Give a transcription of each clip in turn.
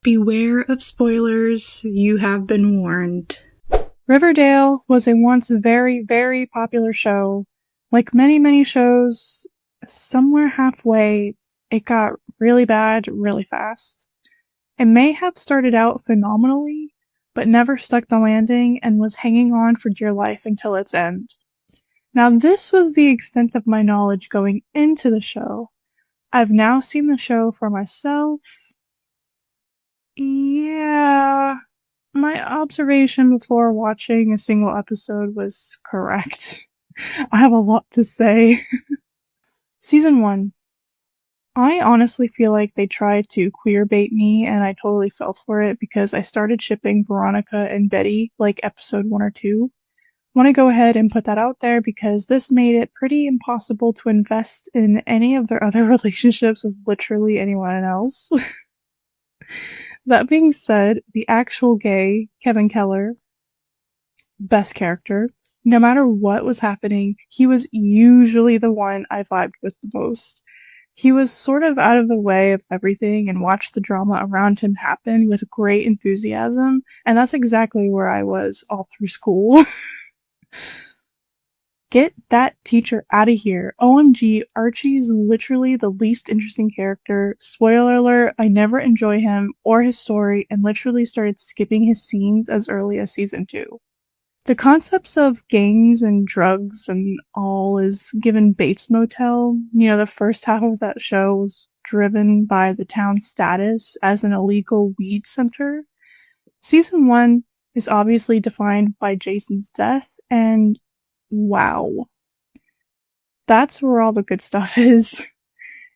Beware of spoilers, you have been warned. Riverdale was a once very, very popular show. Like many shows, somewhere halfway, it got really bad really fast. It may have started out phenomenally, but never stuck the landing and was hanging on for dear life until its end. Now, this was the extent of my knowledge going into the show. I've now seen the show for myself. Yeah, my observation before watching a single episode was correct. I have a lot to say. Season 1. I honestly feel like they tried to queerbait me and I totally fell for it because I started shipping Veronica and Betty like episode 1 or 2. Want to go ahead and put that out there because this made it pretty impossible to invest in any of their other relationships with literally anyone else. That being said, the actual gay, Kevin Keller, best character. No matter what was happening, he was usually the one I vibed with the most. He was sort of out of the way of everything and watched the drama around him happen with great enthusiasm, and that's exactly where I was all through school. Get that teacher out of here. OMG, Archie is literally the least interesting character. Spoiler alert, I never enjoy him or his story and literally started skipping his scenes as early as season 2. The concepts of gangs and drugs and all is given Bates Motel. The first half of that show was driven by the town's status as an illegal weed center. Season 1 is obviously defined by Jason's death, and wow. That's where all the good stuff is.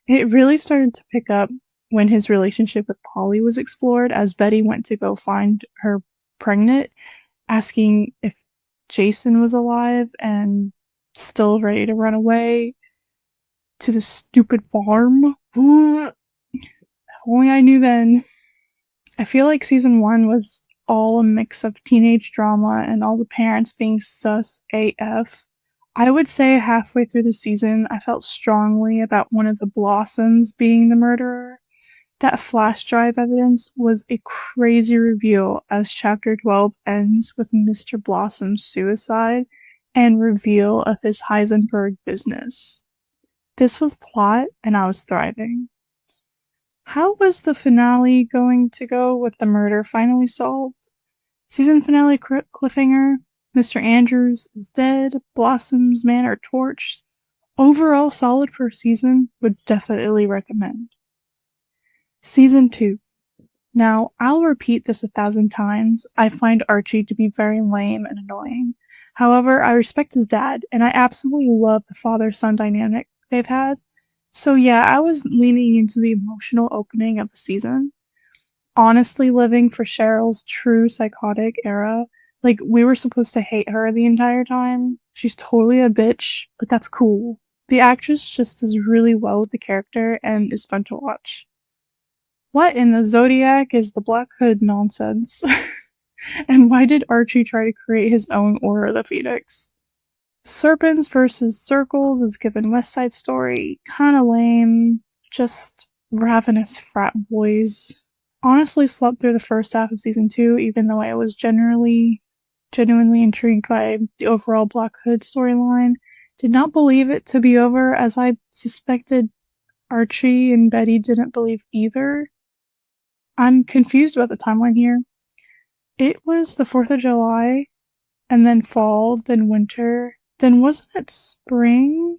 It really started to pick up when his relationship with Polly was explored as Betty went to go find her pregnant, asking if Jason was alive and still ready to run away to the stupid farm. If only I knew then. I feel like season 1 was all a mix of teenage drama and all the parents being sus AF. I would say halfway through the season, I felt strongly about one of the Blossoms being the murderer. That flash drive evidence was a crazy reveal as chapter 12 ends with Mr. Blossom's suicide and reveal of his Heisenberg business. This was plot and I was thriving. How was the finale going to go with the murder finally solved? Season finale cliffhanger, Mr. Andrews is dead, Blossom's manor torched. Overall solid first season, would definitely recommend. Season 2. Now, I'll repeat this 1,000 times, I find Archie to be very lame and annoying. However, I respect his dad, and I absolutely love the father-son dynamic they've had. So yeah, I was leaning into the emotional opening of the season. Honestly living for Cheryl's true psychotic era. Like, we were supposed to hate her the entire time. She's totally a bitch, but that's cool. The actress just does really well with the character and is fun to watch. What in the Zodiac is the Black Hood nonsense? And why did Archie try to create his own Order of the Phoenix? Serpents versus Circles is given West Side Story. Kinda lame. Just ravenous frat boys. Honestly slept through the first half of season 2, even though I was genuinely intrigued by the overall Black Hood storyline. Did not believe it to be over, as I suspected Archie and Betty didn't believe either. I'm confused about the timeline here. It was the 4th of July, and then fall, then winter, then wasn't it spring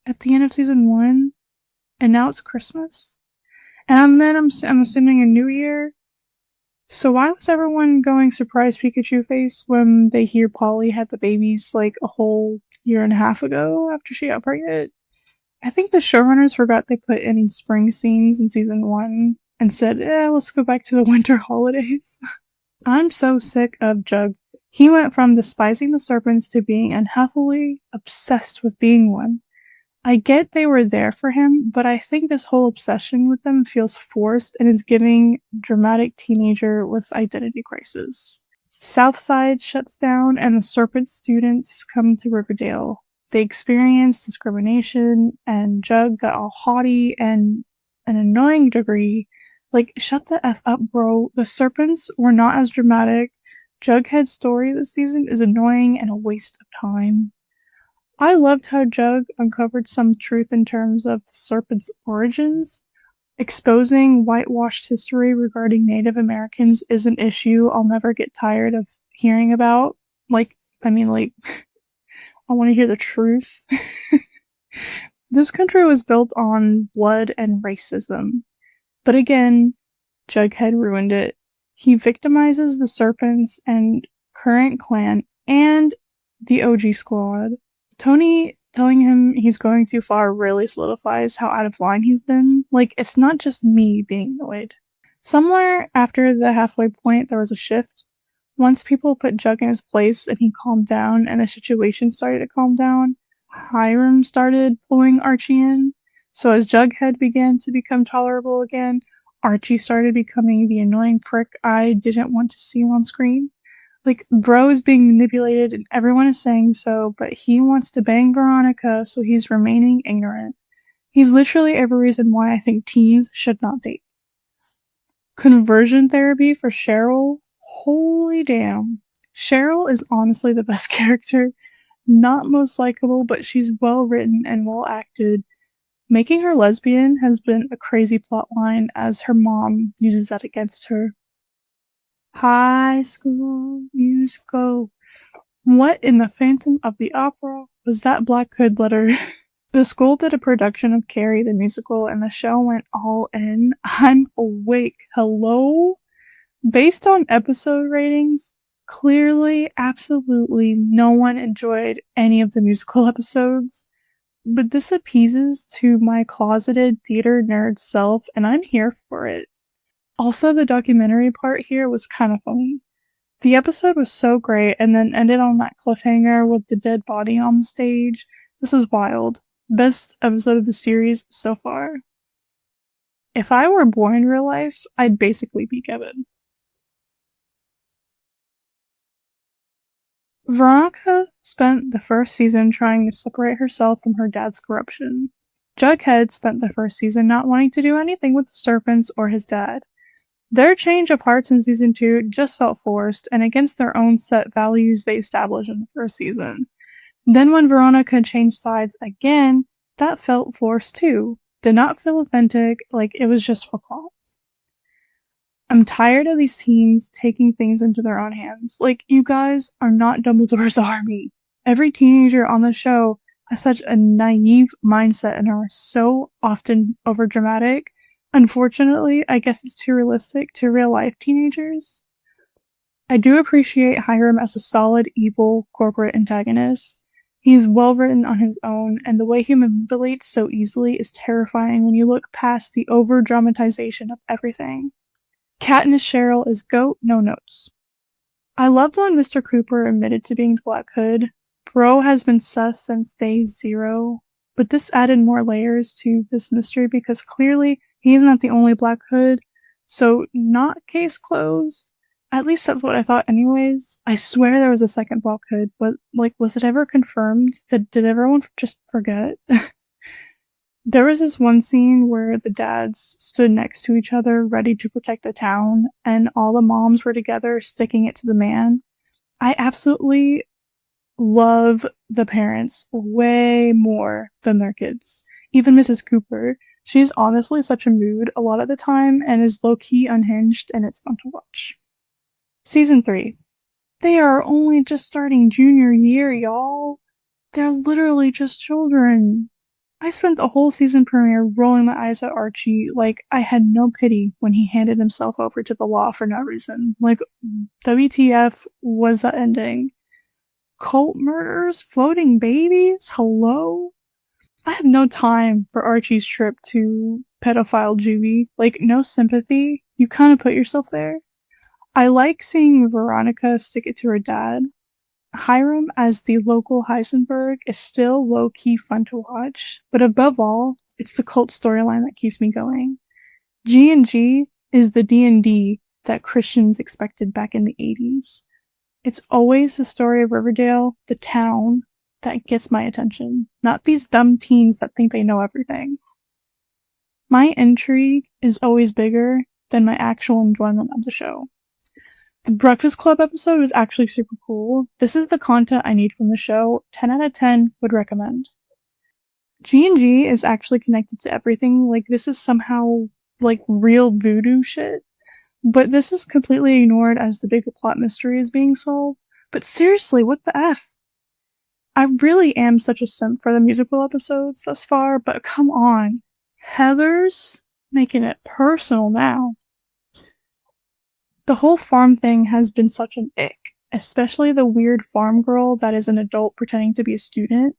at the end of season 1? And now it's Christmas? And then I'm assuming a new year? So why was everyone going surprise Pikachu face when they hear Polly had the babies like a whole year and a half ago after she got pregnant? I think the showrunners forgot they put any spring scenes in season 1 and said, let's go back to the winter holidays. I'm so sick of Jug. He went from despising the serpents to being unhealthily obsessed with being one. I get they were there for him, but I think this whole obsession with them feels forced and is giving dramatic teenager with identity crisis. Southside shuts down and the serpent students come to Riverdale. They experience discrimination and Jug got all haughty and an annoying degree Like, shut the F up, bro. The serpents were not as dramatic. Jughead's story this season is annoying and a waste of time. I loved how Jug uncovered some truth in terms of the serpent's origins. Exposing whitewashed history regarding Native Americans is an issue I'll never get tired of hearing about. I want to hear the truth. This country was built on blood and racism. But again, Jughead ruined it. He victimizes the serpents and current clan and the OG squad. Tony telling him he's going too far really solidifies how out of line he's been. Like, it's not just me being annoyed. Somewhere after the halfway point, there was a shift. Once people put Jug in his place and he calmed down and the situation started to calm down, Hiram started pulling Archie in. So as Jughead began to become tolerable again, Archie started becoming the annoying prick I didn't want to see on screen. Like, bro is being manipulated and everyone is saying so, but he wants to bang Veronica, so he's remaining ignorant. He's literally every reason why I think teens should not date. Conversion therapy for Cheryl? Holy damn. Cheryl is honestly the best character. Not most likable, but she's well written and well acted. Making her lesbian has been a crazy plotline as her mom uses that against her. High School Musical. What in the Phantom of the Opera was that Black Hood letter? The school did a production of Carrie the musical and the show went all in. I'm awake. Hello? Based on episode ratings, clearly, absolutely no one enjoyed any of the musical episodes. But this appeases to my closeted theater nerd self, and I'm here for it. Also, the documentary part here was kind of funny. The episode was so great and then ended on that cliffhanger with the dead body on the stage. This was wild. Best episode of the series so far. If I were born in real life, I'd basically be Kevin. Veronica spent the first season trying to separate herself from her dad's corruption. Jughead spent the first season not wanting to do anything with the serpents or his dad. Their change of hearts in season 2 just felt forced and against their own set values they established in the first season. Then when Veronica changed sides again, that felt forced too. Did not feel authentic, like it was just for plot. I'm tired of these teens taking things into their own hands. Like, you guys are not Dumbledore's army. Every teenager on the show has such a naive mindset and are so often overdramatic. Unfortunately, I guess it's too realistic to real-life teenagers. I do appreciate Hiram as a solid, evil, corporate antagonist. He's well-written on his own, and the way he manipulates so easily is terrifying when you look past the over-dramatization of everything. Katniss Cheryl is GOAT, no notes. I loved when Mr. Cooper admitted to being Black Hood. Bro has been sus since day 0, but this added more layers to this mystery because clearly he's not the only Black Hood, so not case closed. At least that's what I thought anyways. I swear there was a second Black Hood, but was it ever confirmed? Did everyone just forget? There was this one scene where the dads stood next to each other ready to protect the town, and all the moms were together sticking it to the man. I absolutely love the parents way more than their kids. Even Mrs. Cooper. She's honestly such a mood a lot of the time and is low-key unhinged, and it's fun to watch. Season 3. They are only just starting junior year, y'all. They're literally just children. I spent the whole season premiere rolling my eyes at Archie like I had no pity when he handed himself over to the law for no reason. Like, WTF was that ending? Cult murders? Floating babies? Hello? I have no time for Archie's trip to pedophile juvie. Like, no sympathy. You kind of put yourself there. I like seeing Veronica stick it to her dad. Hiram as the local Heisenberg is still low-key fun to watch, but above all, it's the cult storyline that keeps me going. G&G is the D&D that Christians expected back in the 80s. It's always the story of Riverdale, the town, that gets my attention, not these dumb teens that think they know everything. My intrigue is always bigger than my actual enjoyment of the show. The Breakfast Club episode was actually super cool. This is the content I need from the show. 10 out of 10 would recommend. G&G is actually connected to everything. Like, this is somehow, like, real voodoo shit. But this is completely ignored as the big plot mystery is being solved. But seriously, what the F? I really am such a simp for the musical episodes thus far, but come on. Heather's making it personal now. The whole farm thing has been such an ick, especially the weird farm girl that is an adult pretending to be a student.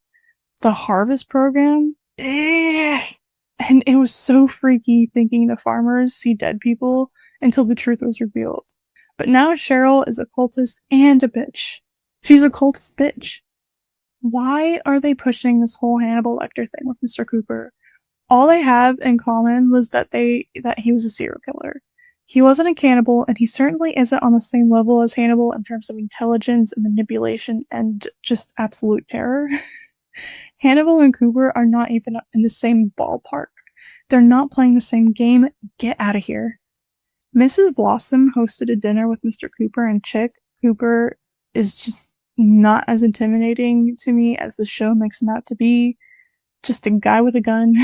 The harvest program. And it was so freaky thinking the farmers see dead people until the truth was revealed. But now Cheryl is a cultist and a bitch. She's a cultist bitch. Why are they pushing this whole Hannibal Lecter thing with Mr. Cooper? All they have in common was that he was a serial killer. He wasn't a cannibal, and he certainly isn't on the same level as Hannibal in terms of intelligence and manipulation and just absolute terror. Hannibal and Cooper are not even in the same ballpark. They're not playing the same game. Get out of here. Mrs. Blossom hosted a dinner with Mr. Cooper and Chick. Cooper is just not as intimidating to me as the show makes him out to be. Just a guy with a gun.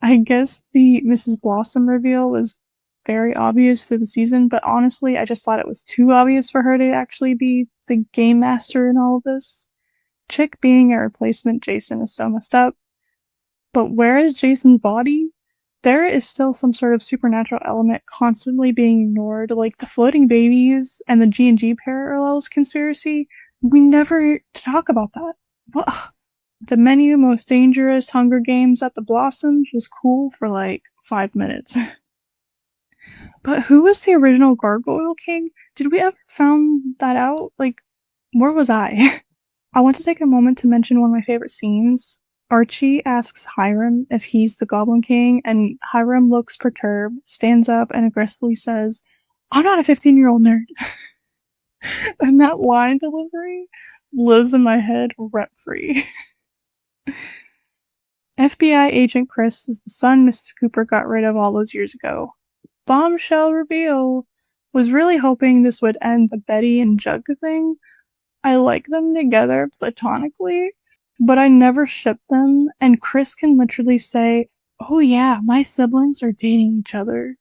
I guess the Mrs. Blossom reveal was very obvious through the season, but honestly, I just thought it was too obvious for her to actually be the game master in all of this. Chick being a replacement Jason is so messed up. But where is Jason's body? There is still some sort of supernatural element constantly being ignored, like the floating babies and the G&G parallels conspiracy. We never talk about that. What? The menu Most Dangerous Hunger Games at the Blossoms was cool for like 5 minutes. But who was the original Gargoyle King? Did we ever found that out? Like, where was I? I want to take a moment to mention one of my favorite scenes. Archie asks Hiram if he's the Goblin King, and Hiram looks perturbed, stands up, and aggressively says, "I'm not a 15-year-old nerd." And that line delivery lives in my head rent-free. FBI agent Chris is the son Mrs. Cooper got rid of all those years ago. Bombshell reveal. Was really hoping this would end the Betty and Jug thing. I like them together platonically, but I never ship them, and Chris can literally say, "Oh yeah, my siblings are dating each other."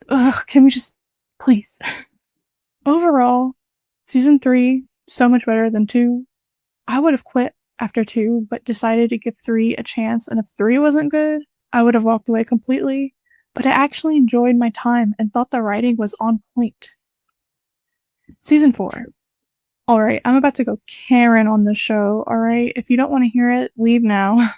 Ugh, can we just, please? Overall, season 3, so much better than 2. I would have quit after 2, but decided to give 3 a chance, and if 3 wasn't good, I would have walked away completely, but I actually enjoyed my time and thought the writing was on point. Season 4. Alright, I'm about to go Karen on this show, alright? If you don't want to hear it, leave now.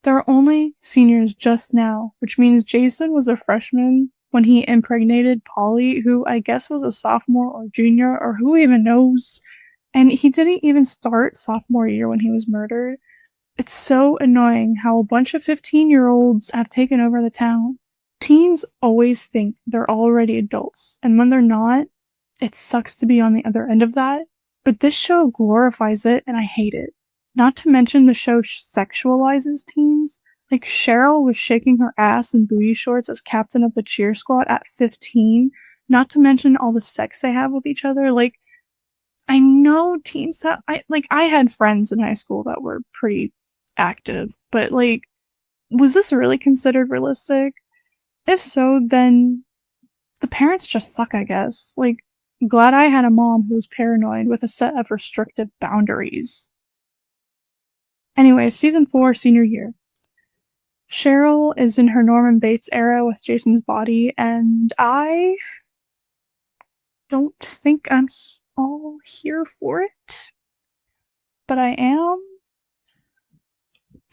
There are only seniors just now, which means Jason was a freshman when he impregnated Polly, who I guess was a sophomore or junior, or who even knows. And he didn't even start sophomore year when he was murdered. It's so annoying how a bunch of 15-year-olds have taken over the town. Teens always think they're already adults, and when they're not, it sucks to be on the other end of that, but this show glorifies it and I hate it. Not to mention the show sexualizes teens. Like, Cheryl was shaking her ass in booty shorts as captain of the cheer squad at 15. Not to mention all the sex they have with each other. Like, I know teens have, I had friends in high school that were pretty active, but like, was this really considered realistic? If so, then the parents just suck, I guess. Like, glad I had a mom who was paranoid with a set of restrictive boundaries. Anyway, season 4, senior year. Cheryl is in her Norman Bates era with Jason's body, and I don't think I'm all here for it. But I am.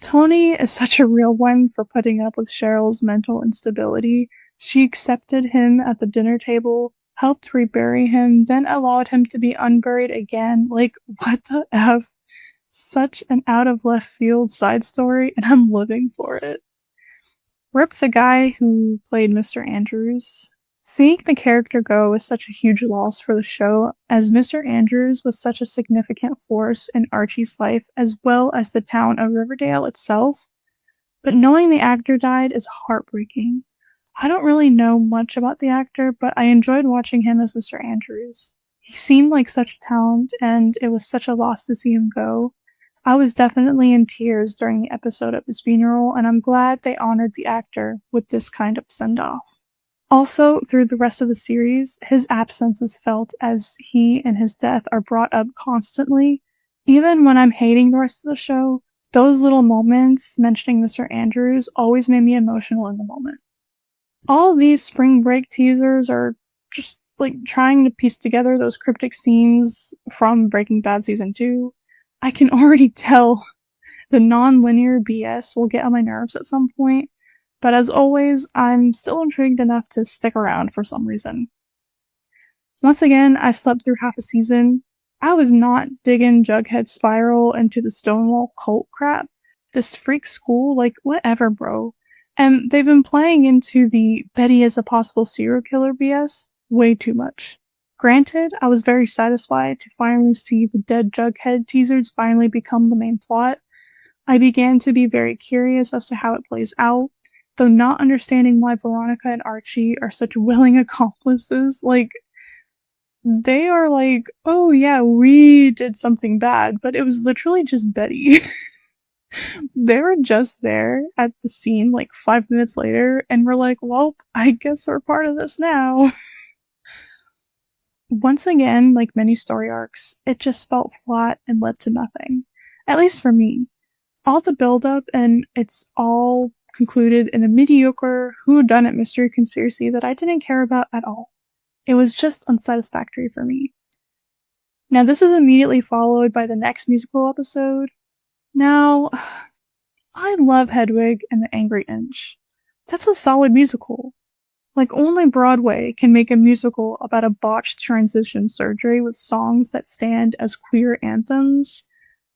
Tony is such a real one for putting up with Cheryl's mental instability. She accepted him at the dinner table, helped rebury him, then allowed him to be unburied again. Like, what the F? Such an out-of-left-field side story, and I'm living for it. Rip the guy who played Mr. Andrews. Seeing the character go is such a huge loss for the show, as Mr. Andrews was such a significant force in Archie's life, as well as the town of Riverdale itself. But knowing the actor died is heartbreaking. I don't really know much about the actor, but I enjoyed watching him as Mr. Andrews. He seemed like such a talent, and it was such a loss to see him go. I was definitely in tears during the episode of his funeral, and I'm glad they honored the actor with this kind of send-off. Also, through the rest of the series, his absence is felt as he and his death are brought up constantly. Even when I'm hating the rest of the show, those little moments mentioning Mr. Andrews always made me emotional in the moment. All these spring break teasers are just like trying to piece together those cryptic scenes from Breaking Bad Season 2. I can already tell the non-linear BS will get on my nerves at some point, but as always, I'm still intrigued enough to stick around for some reason. Once again, I slept through half a season. I was not digging Jughead's spiral into the Stonewall cult crap. This freak school, like, whatever, bro. And they've been playing into the Betty is a possible serial killer BS way too much. Granted, I was very satisfied to finally see the dead Jughead teasers finally become the main plot. I began to be very curious as to how it plays out, though not understanding why Veronica and Archie are such willing accomplices. Like, they are like, oh yeah, we did something bad, but it was literally just Betty. They were just there at the scene like 5 minutes later, and we're like, well, I guess we're part of this now. Once again, like many story arcs, it just felt flat and led to nothing. At least for me. All the build-up, and it's all concluded in a mediocre whodunit mystery conspiracy that I didn't care about at all. It was just unsatisfactory for me. Now, this is immediately followed by the next musical episode. Now, I love Hedwig and the Angry Inch. That's a solid musical. Like, only Broadway can make a musical about a botched transition surgery with songs that stand as queer anthems.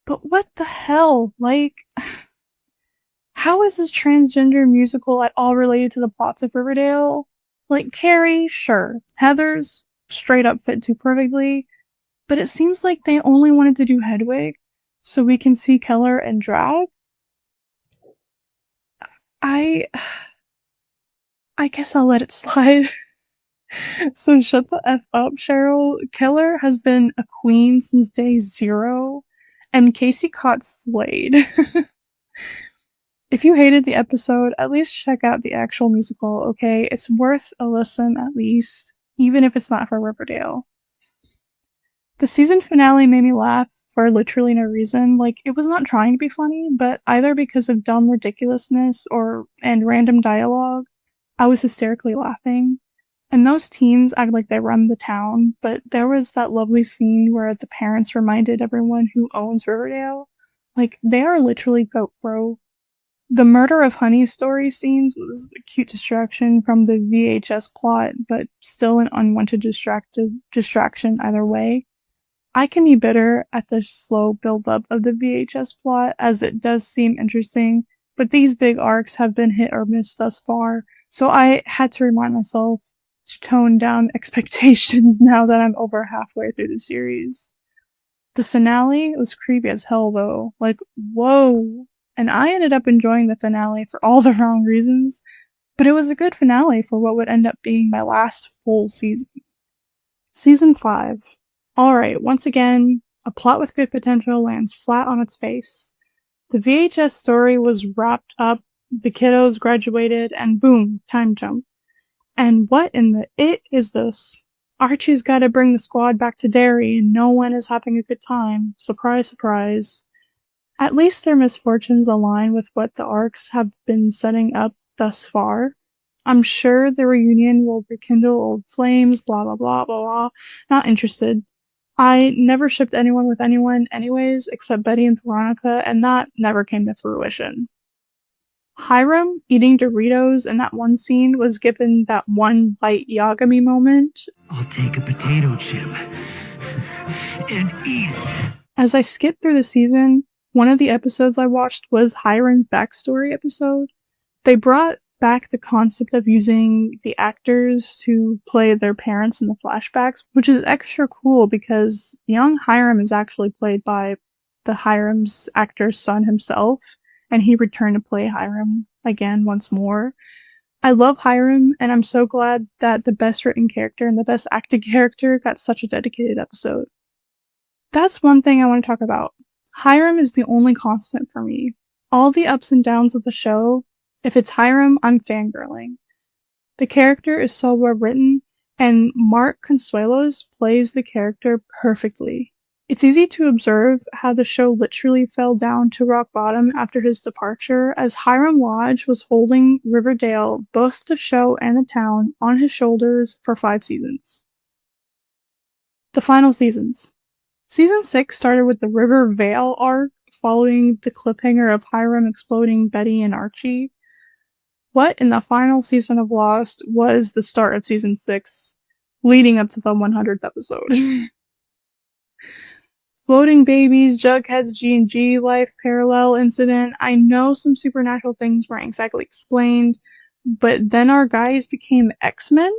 But what the hell? Like, how is this transgender musical at all related to the plots of Riverdale? Like, Carrie, sure. Heather's straight up fit too perfectly. But it seems like they only wanted to do Hedwig so we can see Keller and drag. I guess I'll let it slide. So shut the F up, Cheryl. Keller has been a queen since day 0, and Casey Cott slayed. If you hated the episode, at least check out the actual musical, okay? It's worth a listen at least, even if it's not for Riverdale. The season finale made me laugh for literally no reason. Like, it was not trying to be funny, but either because of dumb ridiculousness and random dialogue, I was hysterically laughing. And those teens act like they run the town, but there was that lovely scene where the parents reminded everyone who owns Riverdale. Like, they are literally goat bro. The murder of Honey story scenes was a cute distraction from the VHS plot, but still an unwanted distraction either way. I can be bitter at the slow build-up of the VHS plot, as it does seem interesting, but these big arcs have been hit or miss thus far, so I had to remind myself to tone down expectations now that I'm over halfway through the series. The finale was creepy as hell though, like, whoa. And I ended up enjoying the finale for all the wrong reasons, but it was a good finale for what would end up being my last full season. Season 5. Alright, once again, a plot with good potential lands flat on its face. The VHS story was wrapped up, the kiddos graduated, and boom, time jump. And what in the it is this? Archie's gotta bring the squad back to Derry and no one is having a good time. Surprise, surprise. At least their misfortunes align with what the arcs have been setting up thus far. I'm sure the reunion will rekindle old flames, blah blah blah blah blah. Not interested. I never shipped anyone with anyone anyways, except Betty and Veronica, and that never came to fruition. Hiram eating Doritos in that one scene was given that one light Yagami moment. I'll take a potato chip and eat it. As I skipped through the season, one of the episodes I watched was Hiram's backstory episode. They brought back the concept of using the actors to play their parents in the flashbacks, which is extra cool because young Hiram is actually played by the Hiram's actor's son himself, and he returned to play Hiram again once more. I love Hiram, and I'm so glad that the best written character and the best acted character got such a dedicated episode. That's one thing I want to talk about. Hiram is the only constant for me. All the ups and downs of the show, if it's Hiram, I'm fangirling. The character is so well written, and Mark Consuelos plays the character perfectly. It's easy to observe how the show literally fell down to rock bottom after his departure, as Hiram Lodge was holding Riverdale, both the show and the town, on his shoulders for 5 seasons. The final seasons. Season 6 started with the Riverdale arc, following the cliffhanger of Hiram exploding Betty and Archie. What in the final season of Lost was the start of season 6, leading up to the 100th episode. Floating babies, Jughead's G&G life parallel incident. I know some supernatural things weren't exactly explained, but then our guys became X-Men?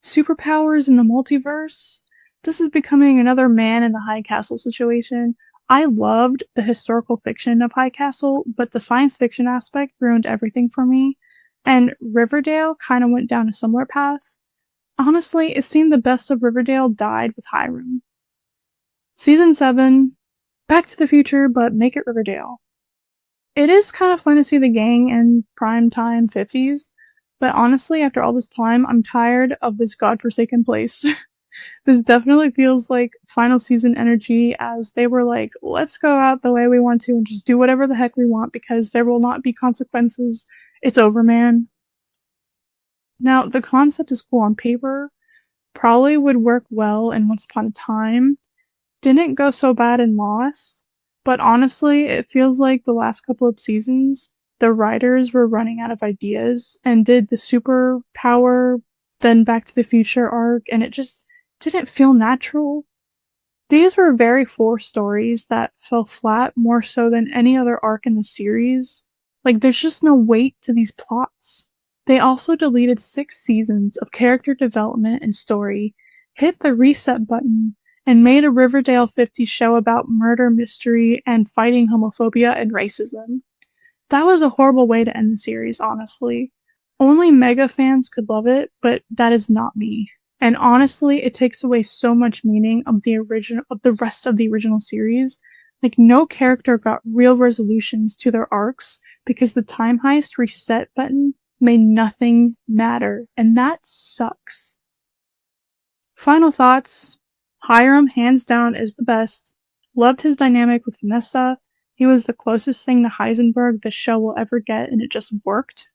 Superpowers in the multiverse? This is becoming another Man in the High Castle situation. I loved the historical fiction of High Castle, but the science fiction aspect ruined everything for me, and Riverdale kind of went down a similar path. Honestly, it seemed the best of Riverdale died with Hiram. Season 7, Back to the Future, but make it Riverdale. It is kind of fun to see the gang in primetime 50s, but honestly, after all this time, I'm tired of this godforsaken place. This definitely feels like final season energy, as they were like, let's go out the way we want to and just do whatever the heck we want because there will not be consequences. It's over, man. Now, the concept is cool on paper, probably would work well in Once Upon a Time, didn't go so bad in Lost, but honestly, it feels like the last couple of seasons, the writers were running out of ideas and did the superpower, then Back to the Future arc, and it just didn't feel natural. These were very forced stories that fell flat more so than any other arc in the series. Like, there's just no weight to these plots. They also deleted 6 seasons of character development and story, hit the reset button, and made a Riverdale 50 show about murder mystery and fighting homophobia and racism. That was a horrible way to end the series, honestly. Only mega fans could love it, but that is not me. And honestly, it takes away so much meaning of the rest of the original series. Like, no character got real resolutions to their arcs because the time heist reset button made nothing matter, and that sucks. Final thoughts. Hiram, hands down, is the best. Loved his dynamic with Vanessa. He was the closest thing to Heisenberg the show will ever get, and it just worked.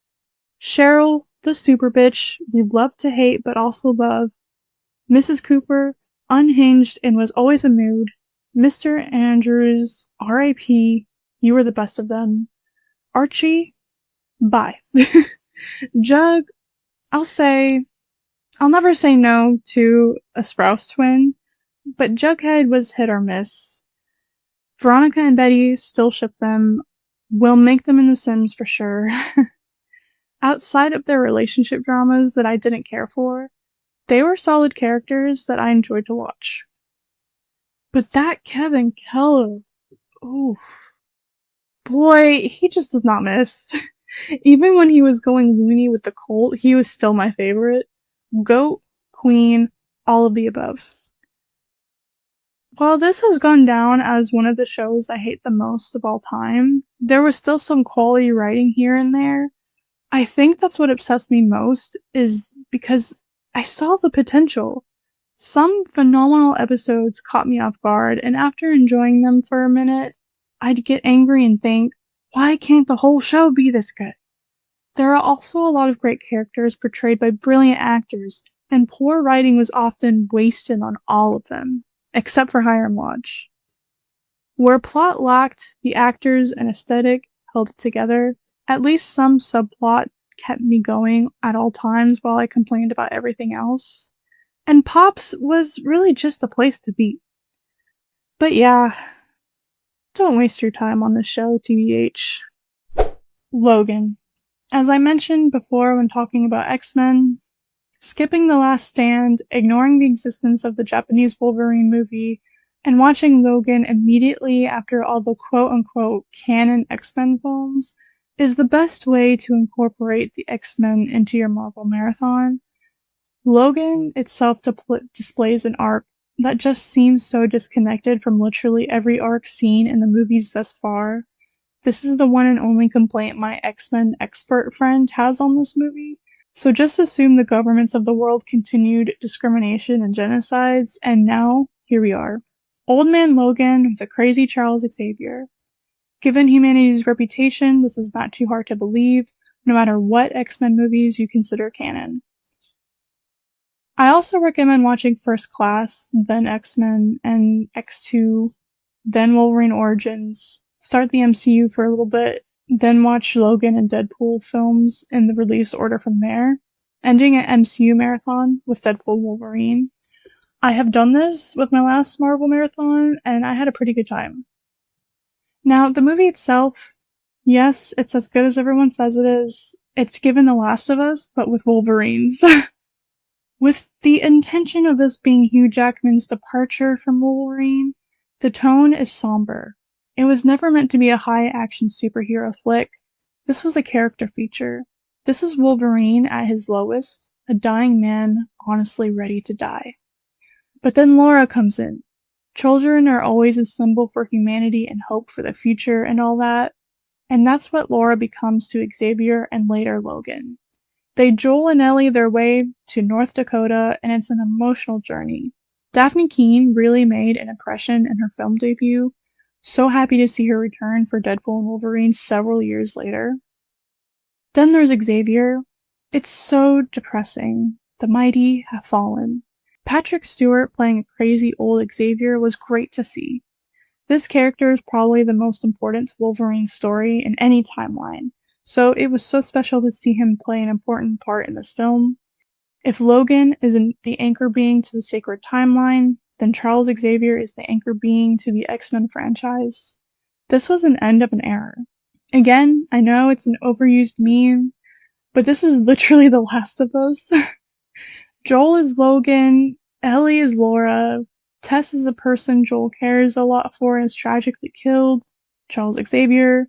Cheryl, the super bitch, we love to hate but also love. Mrs. Cooper, unhinged and was always a mood. Mr. Andrews, R.I.P., you were the best of them. Archie, bye. Jug, I'll never say no to a Sprouse twin, but Jughead was hit or miss. Veronica and Betty, still ship them. We'll make them in The Sims for sure. Outside of their relationship dramas that I didn't care for, they were solid characters that I enjoyed to watch. But that Kevin Keller, ooh, boy, he just does not miss. Even when he was going loony with the cult, he was still my favorite. Goat, queen, all of the above. While this has gone down as one of the shows I hate the most of all time, there was still some quality writing here and there. I think that's what obsessed me most, is because I saw the potential. Some phenomenal episodes caught me off guard, and after enjoying them for a minute, I'd get angry and think, why can't the whole show be this good? There are also a lot of great characters portrayed by brilliant actors, and poor writing was often wasted on all of them, except for Hiram Lodge. Where plot lacked, the actors and aesthetic held it together. At least some subplot kept me going at all times while I complained about everything else. And Pops was really just the place to be. But yeah, don't waste your time on this show, TBH. Logan. As I mentioned before when talking about X-Men, skipping The Last Stand, ignoring the existence of the Japanese Wolverine movie, and watching Logan immediately after all the quote-unquote canon X-Men films, is the best way to incorporate the X-Men into your Marvel marathon. Logan itself displays an arc that just seems so disconnected from literally every arc seen in the movies thus far. This is the one and only complaint my X-Men expert friend has on this movie. So just assume the governments of the world continued discrimination and genocides, and now, here we are. Old Man Logan with a crazy Charles Xavier. Given humanity's reputation, this is not too hard to believe, no matter what X-Men movies you consider canon. I also recommend watching First Class, then X-Men, and X2, then Wolverine Origins, start the MCU for a little bit, then watch Logan and Deadpool films in the release order from there, ending an MCU marathon with Deadpool Wolverine. I have done this with my last Marvel marathon, and I had a pretty good time. Now, the movie itself, yes, it's as good as everyone says it is. It's given The Last of Us, but with Wolverines. With the intention of this being Hugh Jackman's departure from Wolverine, the tone is somber. It was never meant to be a high-action superhero flick. This was a character feature. This is Wolverine at his lowest, a dying man honestly ready to die. But then Laura comes in. Children are always a symbol for humanity and hope for the future and all that, and that's what Laura becomes to Xavier and later Logan. They Joel and Ellie their way to North Dakota, and it's an emotional journey. Daphne Keane really made an impression in her film debut. So happy to see her return for Deadpool and Wolverine several years later. Then there's Xavier. It's so depressing. The mighty have fallen. Patrick Stewart playing a crazy old Xavier was great to see. This character is probably the most important to Wolverine's story in any timeline, so it was so special to see him play an important part in this film. If Logan is the anchor being to the sacred timeline, then Charles Xavier is the anchor being to the X-Men franchise. This was an end of an era. Again, I know it's an overused meme, but this is literally The Last of Us. Joel is Logan, Ellie is Laura, Tess is a person Joel cares a lot for and is tragically killed, Charles Xavier,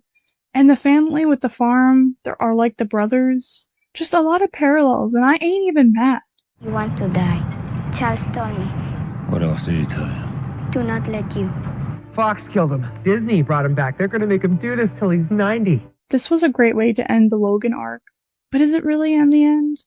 and the family with the farm, there are like the brothers. Just a lot of parallels, and I ain't even mad. You want to die. Charles told me. What else did he tell you? Do not let you. Fox killed him. Disney brought him back. They're gonna make him do this till he's 90. This was a great way to end the Logan arc, but is it really in the end?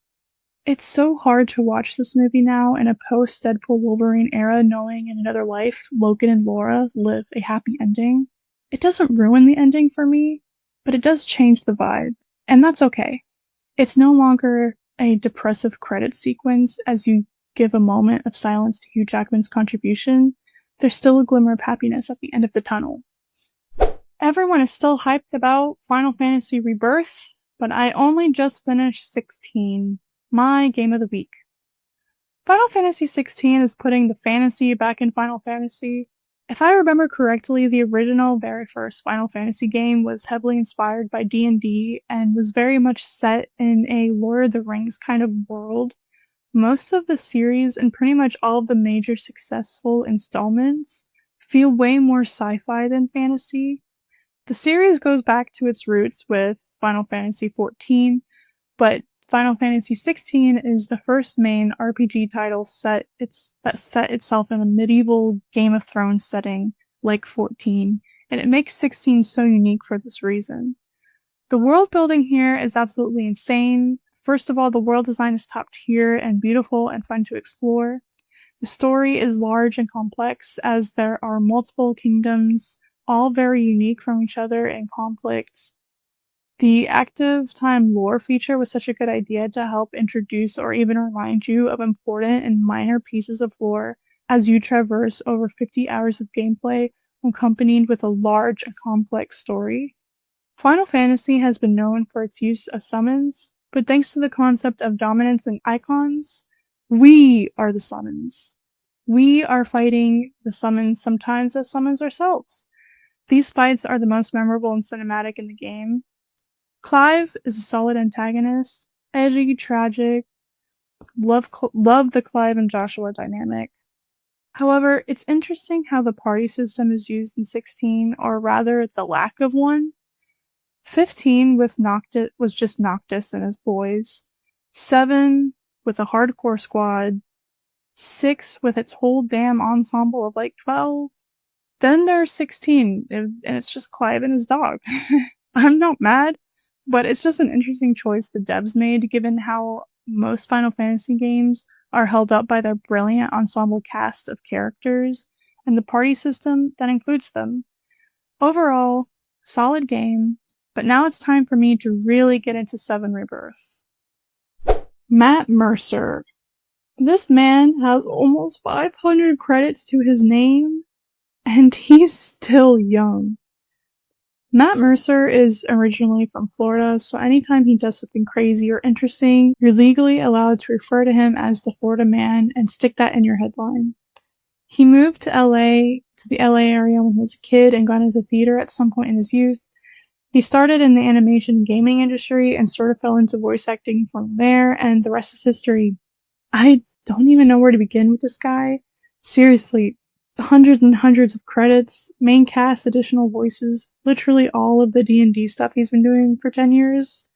It's so hard to watch this movie now in a post-Deadpool Wolverine era knowing in another life, Logan and Laura live a happy ending. It doesn't ruin the ending for me, but it does change the vibe, and that's okay. It's no longer a depressive credit sequence as you give a moment of silence to Hugh Jackman's contribution. There's still a glimmer of happiness at the end of the tunnel. Everyone is still hyped about Final Fantasy Rebirth, but I only just finished 16, my game of the week. Final Fantasy XVI is putting the fantasy back in Final Fantasy. If I remember correctly, the original very first Final Fantasy game was heavily inspired by D&D and was very much set in a Lord of the Rings kind of world. Most of the series and pretty much all of the major successful installments feel way more sci-fi than fantasy. The series goes back to its roots with Final Fantasy XIV, but Final Fantasy XVI is the first main RPG title that set itself in a medieval Game of Thrones setting like 14, and it makes 16 so unique for this reason. The world building here is absolutely insane. First of all, the world design is top tier and beautiful and fun to explore. The story is large and complex as there are multiple kingdoms, all very unique from each other in conflict. The active time lore feature was such a good idea to help introduce or even remind you of important and minor pieces of lore as you traverse over 50 hours of gameplay accompanied with a large and complex story. Final Fantasy has been known for its use of summons, but thanks to the concept of dominance and icons, we are the summons. We are fighting the summons sometimes as summons ourselves. These fights are the most memorable and cinematic in the game. Clive is a solid antagonist, edgy, tragic, love the Clive and Joshua dynamic. However, it's interesting how the party system is used in 16, or rather the lack of one. 15 with Noctis was just Noctis and his boys. 7 with a hardcore squad. 6 with its whole damn ensemble of like 12. Then there's 16, and it's just Clive and his dog. I'm not mad, but it's just an interesting choice the devs made given how most Final Fantasy games are held up by their brilliant ensemble cast of characters and the party system that includes them. Overall, solid game, but now it's time for me to really get into 7 Rebirth. Matt Mercer. This man has almost 500 credits to his name, and he's still young. Matt Mercer is originally from Florida, so anytime he does something crazy or interesting, you're legally allowed to refer to him as the Florida Man and stick that in your headline. He moved to the LA area when he was a kid and got into theater at some point in his youth. He started in the animation and gaming industry and sort of fell into voice acting from there, and the rest is history. I don't even know where to begin with this guy. Seriously, hundreds and hundreds of credits, main cast, additional voices, literally all of the D&D stuff he's been doing for 10 years.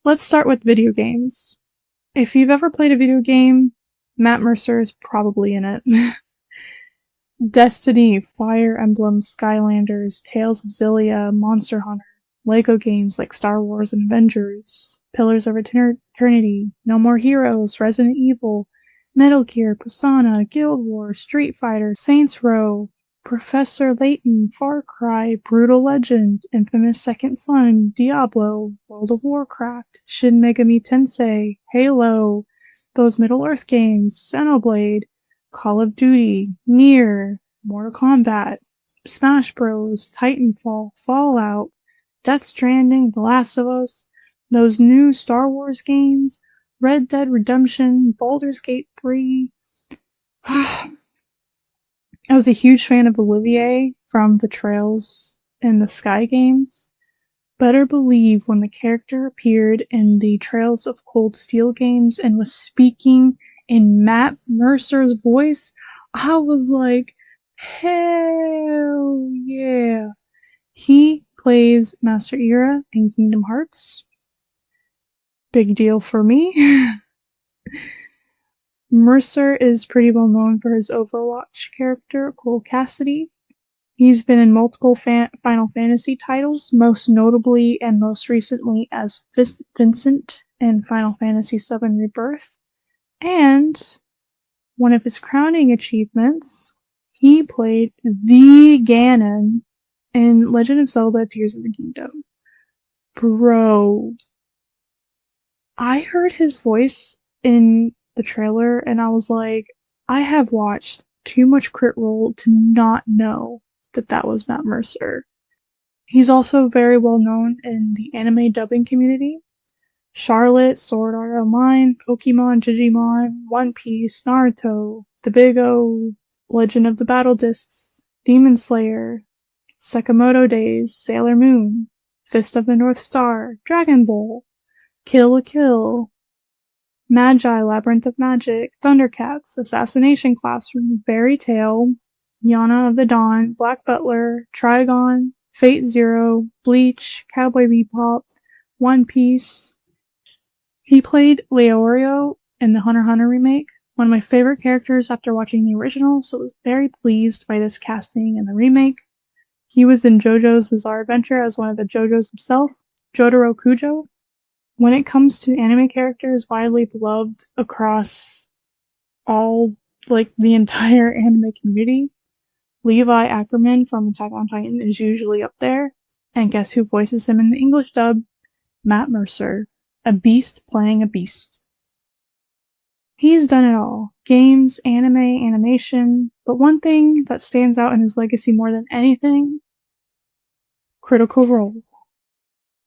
Let's start with video games. If you've ever played a video game, Matt Mercer is probably in it. Destiny, Fire Emblem, Skylanders, Tales of Xillia, Monster Hunter, LEGO games like Star Wars and Avengers, Pillars of Eternity, No More Heroes, Resident Evil, Metal Gear, Persona, Guild Wars, Street Fighter, Saints Row, Professor Layton, Far Cry, Brutal Legend, Infamous Second Son, Diablo, World of Warcraft, Shin Megami Tensei, Halo, those Middle-earth games, Xenoblade, Call of Duty, Nier, Mortal Kombat, Smash Bros, Titanfall, Fallout, Death Stranding, The Last of Us, those new Star Wars games, Red Dead Redemption, Baldur's Gate 3. I was a huge fan of Olivier from the Trails in the Sky games. Better believe when the character appeared in the Trails of Cold Steel games and was speaking in Matt Mercer's voice, I was like, hell yeah. He plays Master Ira in Kingdom Hearts. Big deal for me. Mercer is pretty well known for his Overwatch character, Cole Cassidy. He's been in multiple Final Fantasy titles, most notably and most recently as Vincent in Final Fantasy VII Rebirth. And one of his crowning achievements, he played the Ganon in Legend of Zelda Tears of the Kingdom. Bro. I heard his voice in the trailer and I was like, I have watched too much Crit Role to not know that that was Matt Mercer. He's also very well known in the anime dubbing community. Charlotte, Sword Art Online, Pokemon, Digimon, One Piece, Naruto, The Big O, Legend of the Battle Discs, Demon Slayer, Sakamoto Days, Sailor Moon, Fist of the North Star, Dragon Ball, Kill la Kill, Magi, Labyrinth of Magic, Thundercats, Assassination Classroom, Fairy Tail, Yana of the Dawn, Black Butler, Trigon, Fate Zero, Bleach, Cowboy Bebop, One Piece. He played Leorio in the Hunter x Hunter remake, one of my favorite characters after watching the original, so I was very pleased by this casting in the remake. He was in JoJo's Bizarre Adventure as one of the JoJo's himself, Jotaro Kujo. When it comes to anime characters widely beloved across all, the entire anime community, Levi Ackerman from Attack on Titan is usually up there, and guess who voices him in the English dub? Matt Mercer, a beast playing a beast. He's done it all. Games, anime, animation, but one thing that stands out in his legacy more than anything, Critical Role.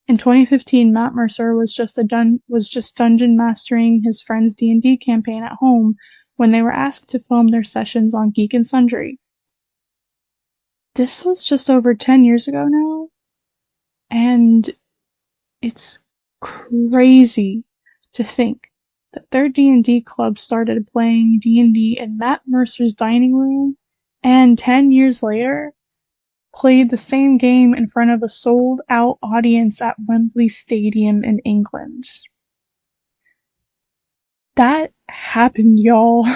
In 2015, Matt Mercer was just dungeon mastering his friend's D&D campaign at home when they were asked to film their sessions on Geek and Sundry. This was just over 10 years ago now, and it's crazy to think that their D&D club started playing D&D in Matt Mercer's dining room, and 10 years later, played the same game in front of a sold-out audience at Wembley Stadium in England. That happened, y'all.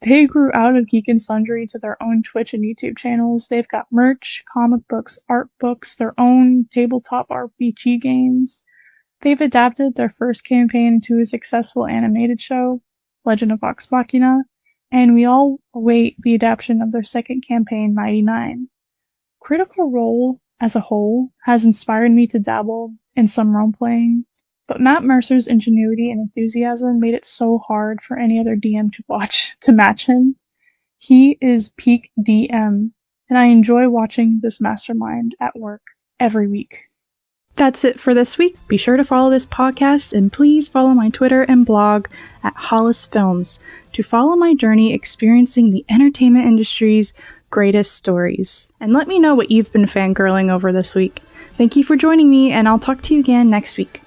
They grew out of Geek and Sundry to their own Twitch and YouTube channels. They've got merch, comic books, art books, their own tabletop RPG games. They've adapted their first campaign into a successful animated show, Legend of Vox Machina, and we all await the adaptation of their second campaign, Mighty Nine. Critical Role, as a whole, has inspired me to dabble in some role-playing, but Matt Mercer's ingenuity and enthusiasm made it so hard for any other DM to match him. He is peak DM, and I enjoy watching this mastermind at work every week. That's it for this week. Be sure to follow this podcast and please follow my Twitter and blog at Hollis Films to follow my journey experiencing the entertainment industry's greatest stories. And let me know what you've been fangirling over this week. Thank you for joining me, and I'll talk to you again next week.